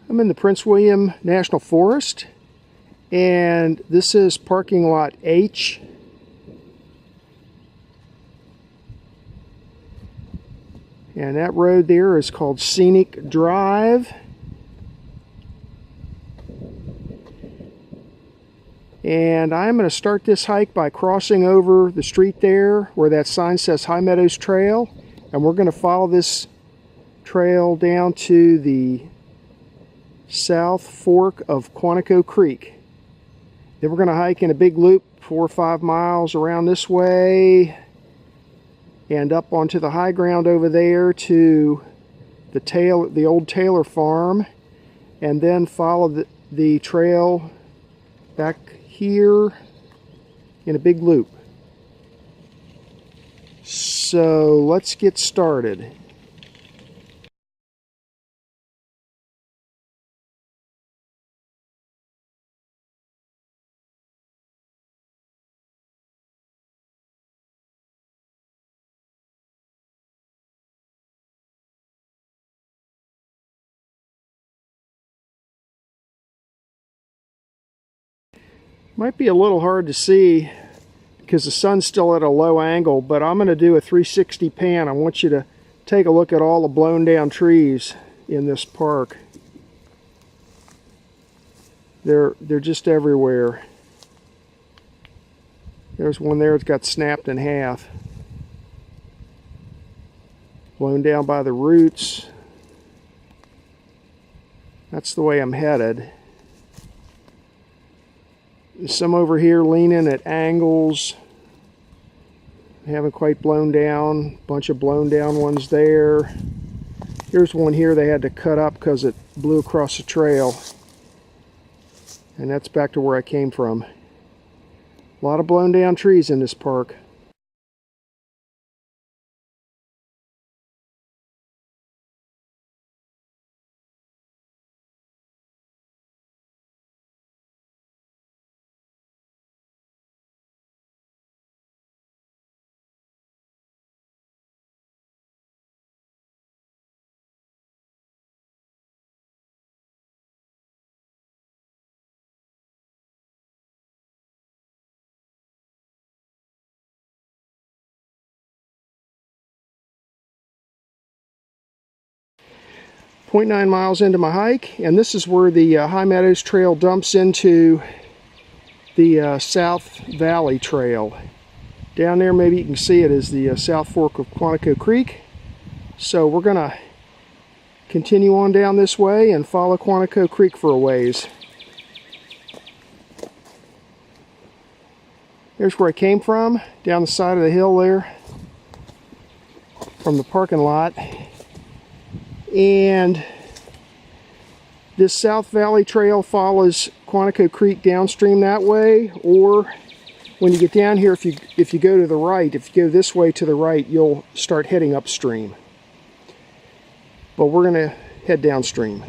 I'm in the Prince William National Forest, and this is parking lot H. And that road there is called Scenic Drive. And I'm going to start this hike by crossing over the street there where that sign says High Meadows Trail. And we're going to follow this trail down to the south fork of Quantico Creek. Then we're going to hike in a big loop 4 or 5 miles around this way and up onto the high ground over there to the old Taylor farm, and then follow the trail back here in a big loop. So let's get started. Might be a little hard to see because the sun's still at a low angle, but I'm going to do a 360 pan. I want you to take a look at all the blown down trees in this park. They're just everywhere. There's one there that's got snapped in half. Blown down by the roots. That's the way I'm headed. There's some over here leaning at angles. Haven't quite blown down. Bunch of blown down ones there. Here's one here they had to cut up because it blew across the trail. And that's back to where I came from. A lot of blown down trees in this park. .9 miles into my hike, and this is where the High Meadows Trail dumps into the South Valley Trail. Down there, maybe you can see it, is the South Fork of Quantico Creek. So we're going to continue on down this way and follow Quantico Creek for a ways. There's where I came from, down the side of the hill there, from the parking lot. And this South Valley Trail follows Quantico Creek downstream that way, or when you get down here, if you go to the right, if you go this way to the right, you'll start heading upstream. But we're going to head downstream.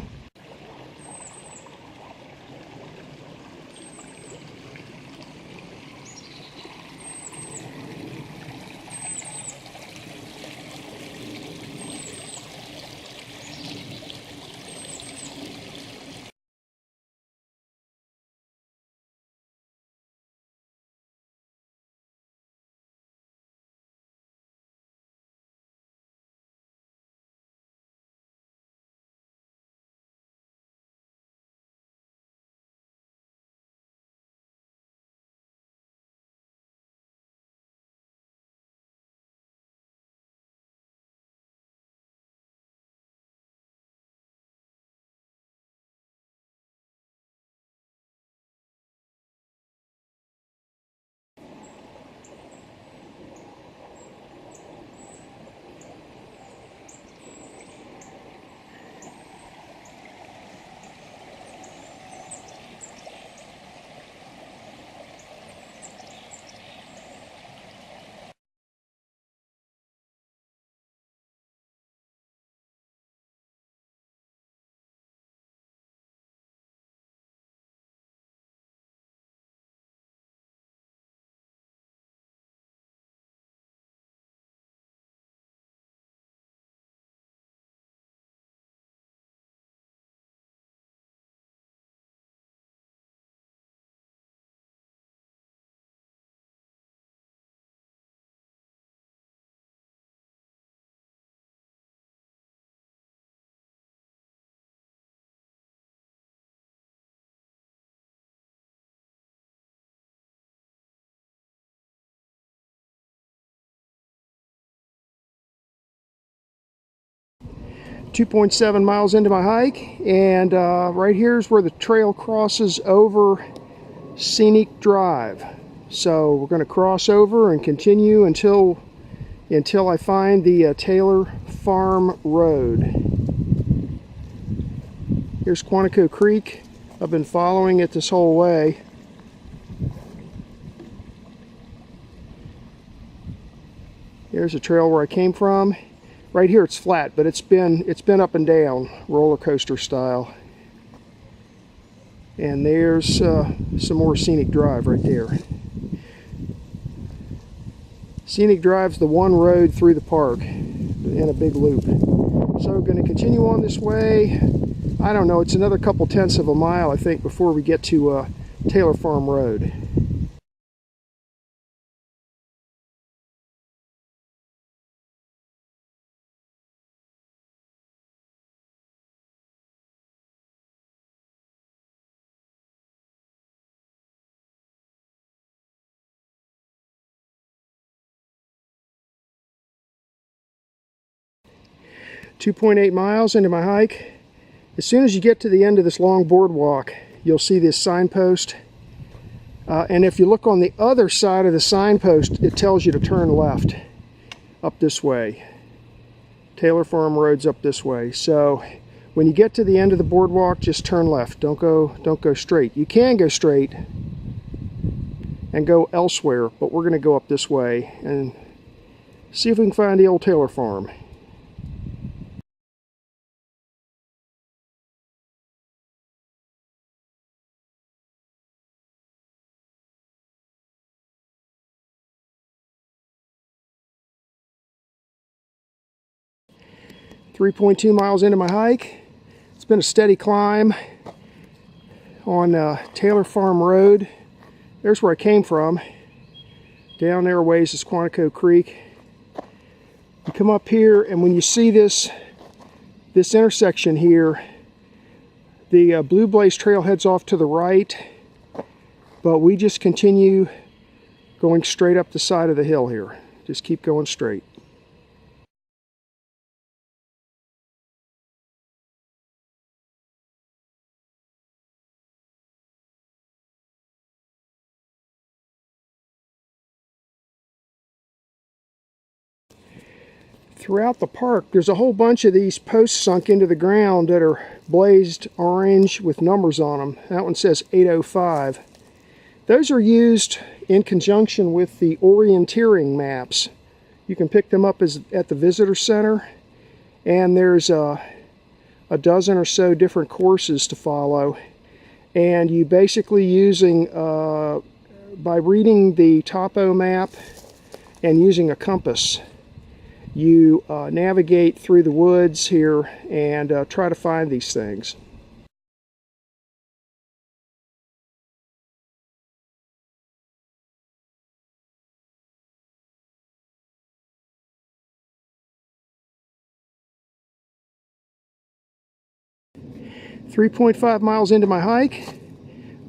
2.7 miles into my hike, and right here is where the trail crosses over Scenic Drive. So we're going to cross over and continue until I find the Taylor Farm Road. Here's Quantico Creek. I've been following it this whole way. Here's a trail where I came from. Right here it's flat, but it's been up and down, roller coaster style. And there's some more Scenic Drive right there. Scenic Drive's the one road through the park in a big loop. So we're going to continue on this way. I don't know, it's another couple tenths of a mile, I think, before we get to Taylor Farm Road. .8 miles into my hike. As soon as you get to the end of this long boardwalk, you'll see this signpost. And if you look on the other side of the signpost, it tells you to turn left up this way. Taylor Farm Road's up this way. So when you get to the end of the boardwalk, just turn left. Don't go straight. You can go straight and go elsewhere, but we're going to go up this way and see if we can find the old Taylor Farm. .2 miles into my hike. It's been a steady climb on Taylor Farm Road. There's where I came from. Down there a ways is Quantico Creek. You come up here, and when you see this intersection here, the Blue Blaze Trail heads off to the right, but we just continue going straight up the side of the hill here. Just keep going straight. Throughout the park, there's a whole bunch of these posts sunk into the ground that are blazed orange with numbers on them. That one says 805. Those are used in conjunction with the orienteering maps. You can pick them up at the visitor center, and there's a dozen or so different courses to follow. And you basically using, by reading the topo map and using a compass, you navigate through the woods here and try to find these things. .5 miles into my hike.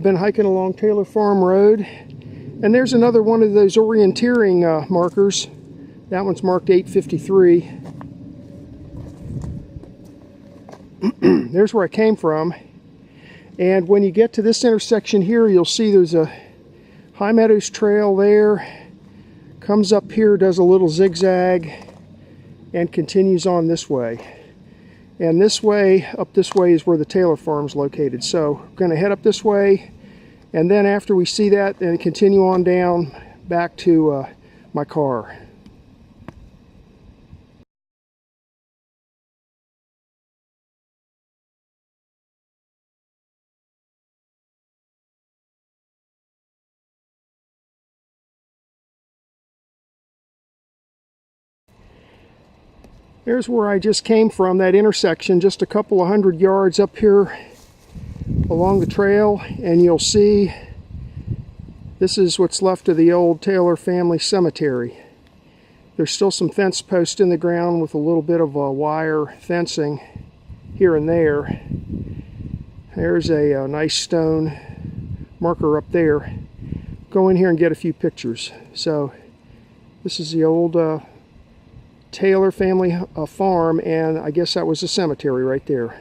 Been hiking along Taylor Farm Road, and there's another one of those orienteering markers. That one's marked 853. There's where I came from. And when you get to this intersection here, you'll see there's a High Meadows trail there. Comes up here, does a little zigzag, and continues on this way. And this way, up this way, is where the Taylor Farm's located. So we're going to head up this way, and then after we see that, then continue on down back to my car. There's where I just came from, that intersection, just a couple of 100 yards up here along the trail, and you'll see this is what's left of the old Taylor family cemetery. There's still some fence posts in the ground with a little bit of wire fencing here and there. There's a nice stone marker up there. Go in here and get a few pictures. So this is the old Taylor family farm, and I guess that was a cemetery right there.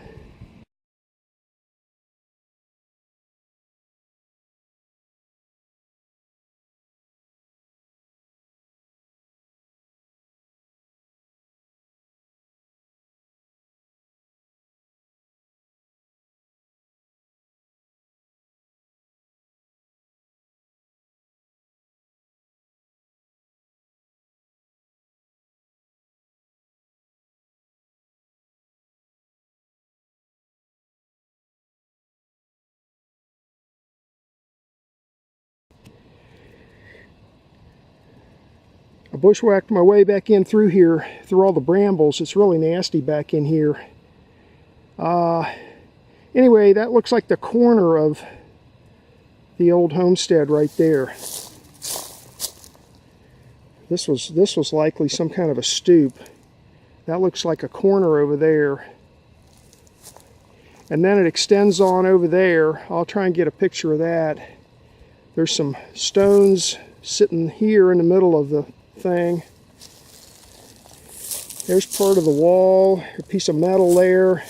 I bushwhacked my way back in through here, through all the brambles. It's really nasty back in here. Anyway, that looks like the corner of the old homestead right there. This was likely some kind of a stoop. That looks like a corner over there. And then it extends on over there. I'll try and get a picture of that. There's some stones sitting here in the middle of the thing. There's part of the wall, a piece of metal there,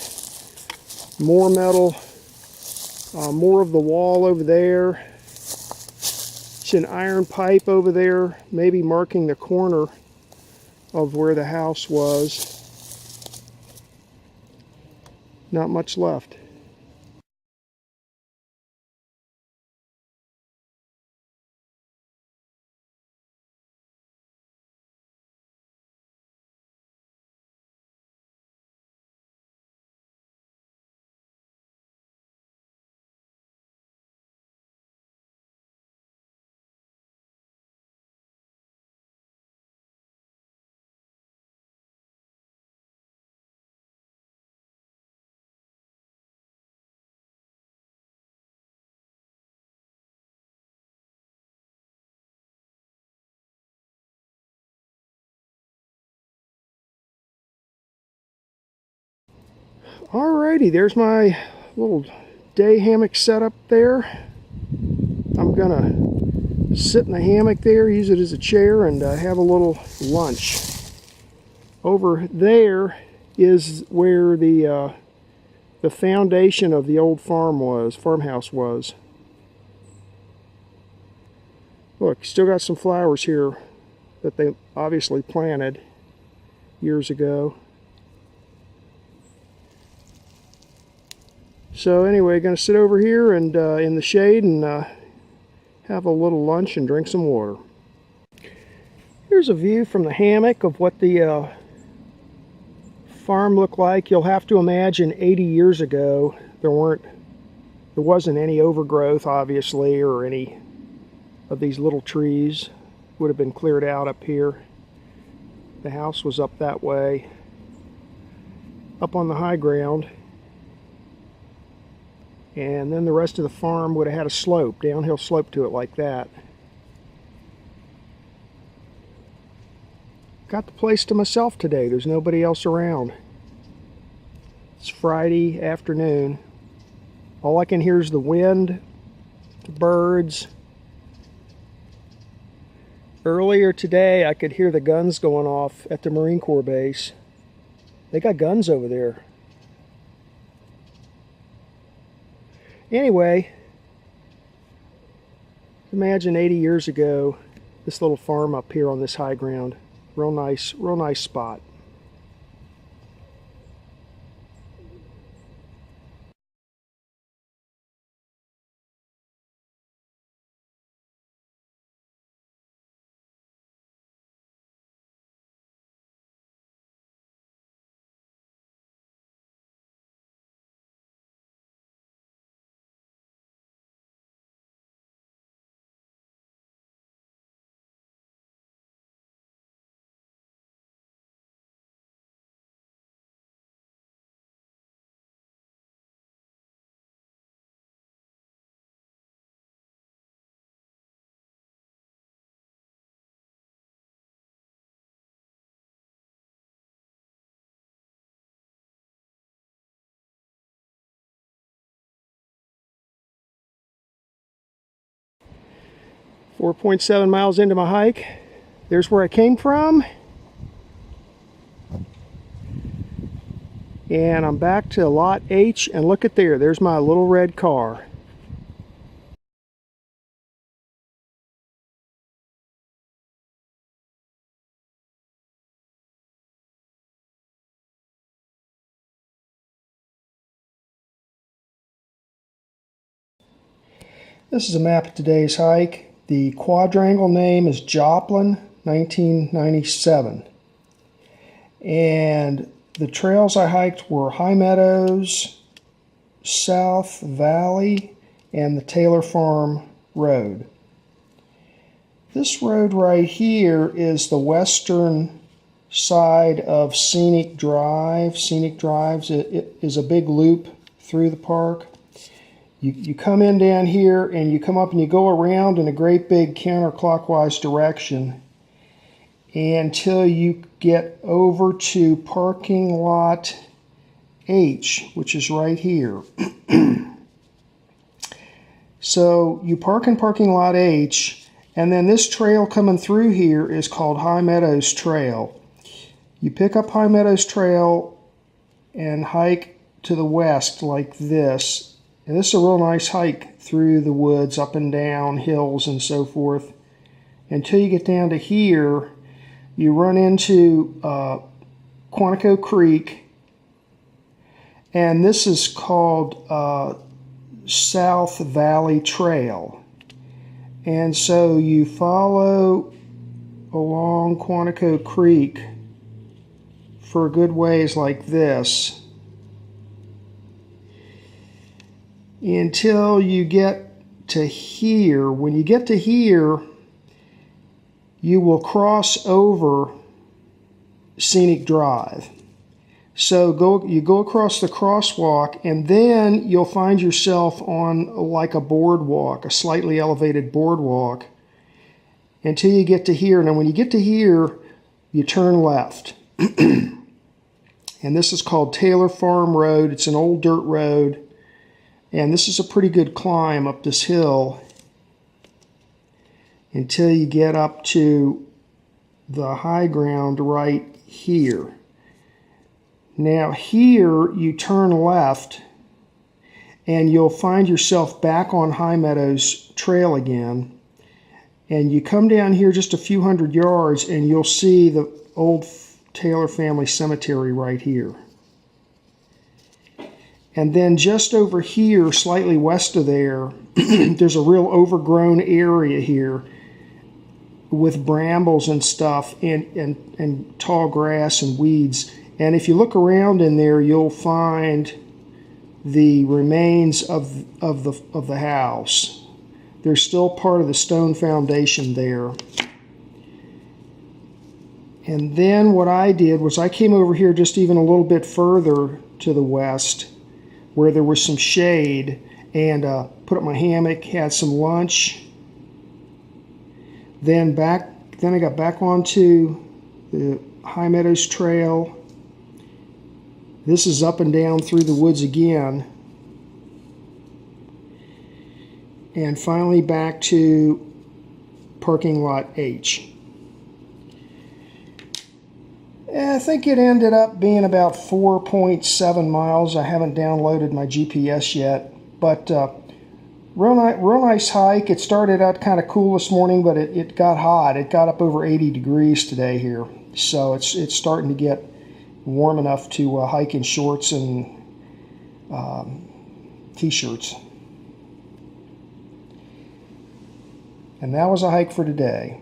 more metal, more of the wall over there. It's an iron pipe over there, maybe marking the corner of where the house was. Not much left. Alrighty, there's my little day hammock setup there. I'm gonna sit in the hammock there, use it as a chair, and have a little lunch. Over there is where the foundation of the old farmhouse was. Look, still got some flowers here that they obviously planted years ago. So anyway, going to sit over here and in the shade and have a little lunch and drink some water. Here's a view from the hammock of what the farm looked like. You'll have to imagine 80 years ago there wasn't any overgrowth, obviously, or any of these little trees. Would have been cleared out up here. The house was up that way, up on the high ground. And then the rest of the farm would have had a slope, downhill slope to it like that. Got the place to myself today. There's nobody else around. It's Friday afternoon. All I can hear is the wind, the birds. Earlier today, I could hear the guns going off at the Marine Corps base. They got guns over there. Anyway, imagine 80 years ago, this little farm up here on this high ground. Real nice spot. .7 miles into my hike. There's where I came from. And I'm back to lot H, and look at there, there's my little red car. This is a map of today's hike. The quadrangle name is Joplin, 1997. And the trails I hiked were High Meadows, South Valley, and the Taylor Farm Road. This road right here is the western side of Scenic Drive. Scenic Drives, it is a big loop through the park. You come in down here and you come up and you go around in a great big counterclockwise direction until you get over to parking lot H, which is right here. So you park in parking lot H, and then this trail coming through here is called High Meadows Trail. You pick up High Meadows Trail and hike to the west like this. And this is a real nice hike through the woods, up and down hills and so forth. Until you get down to here, you run into Quantico Creek. And this is called South Valley Trail. And so you follow along Quantico Creek for a good ways like this until you get to here. When you get to here, you will cross over Scenic Drive. So you go across the crosswalk, and then you'll find yourself on like a boardwalk, a slightly elevated boardwalk, until you get to here. Now when you get to here, you turn left. And this is called Taylor Farm Road. It's an old dirt road. And this is a pretty good climb up this hill until you get up to the high ground right here. Now here you turn left and you'll find yourself back on High Meadows Trail again. And you come down here just a few hundred yards and you'll see the old Taylor family cemetery right here. And then just over here, slightly west of there, there's a real overgrown area here with brambles and stuff and tall grass and weeds. And if you look around in there, you'll find the remains of the house. There's still part of the stone foundation there. And then what I did was I came over here just even a little bit further to the west, where there was some shade, and put up my hammock, had some lunch. Then I got back onto the High Meadows Trail. This is up and down through the woods again. And finally back to parking lot H. I think it ended up being about 4.7 miles. I haven't downloaded my GPS yet, but real nice hike. It started out kind of cool this morning, but it got hot. It got up over 80 degrees today here, so it's starting to get warm enough to hike in shorts and t-shirts. And that was a hike for today.